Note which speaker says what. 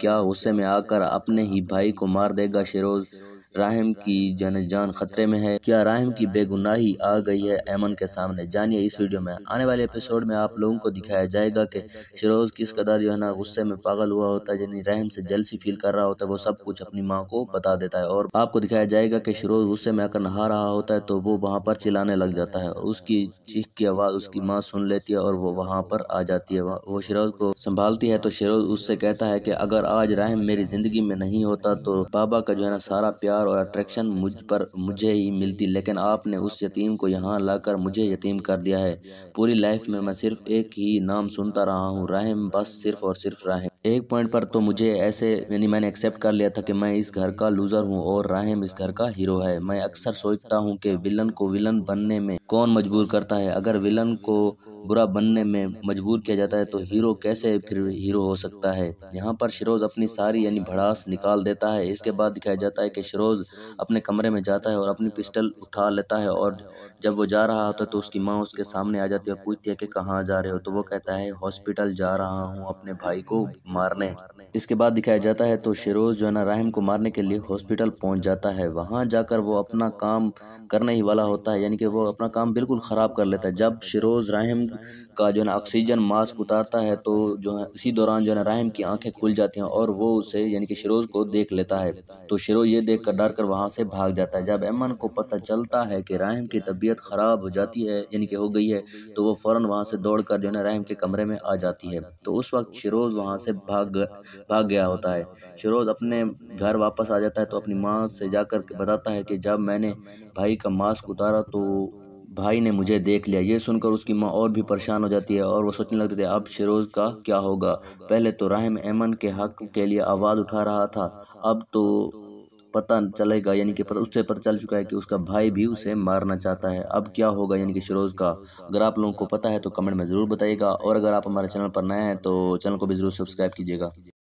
Speaker 1: کیا غصے میں آ کر اپنے ہی بھائی کو مار دے گا شیروز؟ راحم کی جان خطرے میں ہے۔ کیا راحم کی بے گناہی آ گئی ہے ایمن کے سامنے؟ جانیے اس ویڈیو میں۔ آنے والے ایپیسوڈ میں آپ لوگوں کو دکھایا جائے گا کہ شیروز کس قدر غصے میں پاگل ہوا ہوتا ہے، یعنی راحم سے جیلسی فیل کر رہا ہوتا ہے، وہ سب کچھ اپنی ماں کو بتا دیتا ہے، اور آپ کو دکھایا جائے گا کہ شیروز غصے میں آ کر نہا رہا ہوتا ہے تو وہ وہاں پر چلانے لگ جاتا ہے، اور اس کی چیخ کی آواز اس کی ماں سن لیتی ہے اور وہ وہاں پر آ جاتی ہے۔ وہ شیروز کو سنبھالتی ہے تو شیروز اس سے کہتا ہے کہ اگر آج راحم میری زندگی میں نہیں ہوتا تو بابا کا سارا پیار اور اٹریکشن مجھے ہی ملتی، لیکن آپ نے اس یتیم کو یہاں لا کر مجھے یتیم کر دیا ہے۔ پوری لائف میں صرف ایک ہی نام سنتا رہا ہوں، راحم، بس صرف اور صرف راحم۔ ایک پوائنٹ پر تو مجھے ایسے میں نے ایکسیپٹ کر لیا تھا کہ میں اس گھر کا لوزر ہوں اور راحم اس گھر کا ہیرو ہے۔ میں اکثر سوچتا ہوں کہ ویلن کو ویلن بننے میں کون مجبور کرتا ہے؟ اگر ویلن کو برا بننے میں مجبور کیا جاتا ہے تو ہیرو کیسے پھر ہیرو ہو سکتا ہے؟ یہاں پر شیروز اپنی ساری بھڑاس نکال دیتا ہے۔ اس کے بعد دکھایا جاتا ہے کہ شیروز اپنے کمرے میں جاتا ہے اور اپنی پسٹل اٹھا لیتا ہے، اور جب وہ جا رہا ہوتا ہے تو اس کی ماں اس کے سامنے آ جاتی ہے اور پوچھتی ہے کہ کہاں جا رہے ہو؟ تو وہ کہتا ہے ہاسپٹل جا رہا ہوں اپنے بھائی کو مارنے۔ اس کے بعد دکھایا جاتا ہے تو شیروز راحم کو مارنے کے لیے ہاسپٹل پہنچ جاتا ہے۔ وہاں جا کر وہ اپنا کام کرنے ہی والا ہوتا ہے، یعنی کہ وہ اپنا کام بالکل خراب کر لیتا ہے۔ جب شیروز راحم کا آکسیجن ماسک اتارتا ہے تو اسی دوران راحم کی آنکھیں کھل جاتی ہیں اور وہ اسے یعنی کہ شیروز کو دیکھ لیتا ہے، تو شیروز یہ دیکھ کر ڈر کر وہاں سے بھاگ جاتا ہے۔ جب ایمن کو پتہ چلتا ہے کہ راحم کی طبیعت خراب ہو جاتی ہے، یعنی کہ ہو گئی ہے، تو وہ فوراً وہاں سے دوڑ کر راحم کے کمرے میں آ جاتی ہے، تو اس وقت شیروز وہاں سے بھاگ گیا ہوتا ہے۔ شیروز اپنے گھر واپس آ جاتا ہے تو اپنی ماں سے جا کر بتاتا ہے کہ جب میں نے بھائی کا ماسک اتارا تو بھائی نے مجھے دیکھ لیا۔ یہ سن کر اس کی ماں اور بھی پریشان ہو جاتی ہے اور وہ سوچنے لگتی ہے اب شیروز کا کیا ہوگا؟ پہلے تو راحم ایمن کے حق کے لیے آواز اٹھا رہا تھا، اب تو پتہ چلے گا، یعنی کہ اس سے پتہ چل چکا ہے کہ اس کا بھائی بھی اسے مارنا چاہتا ہے۔ اب کیا ہوگا یعنی کہ شیروز کا؟ اگر آپ لوگوں کو پتہ ہے تو کمنٹ میں ضرور بتائیے گا، اور اگر آپ ہمارے چینل پر نئے ہیں تو چینل کو بھی ضرور سبسکرائب کیجیے گا۔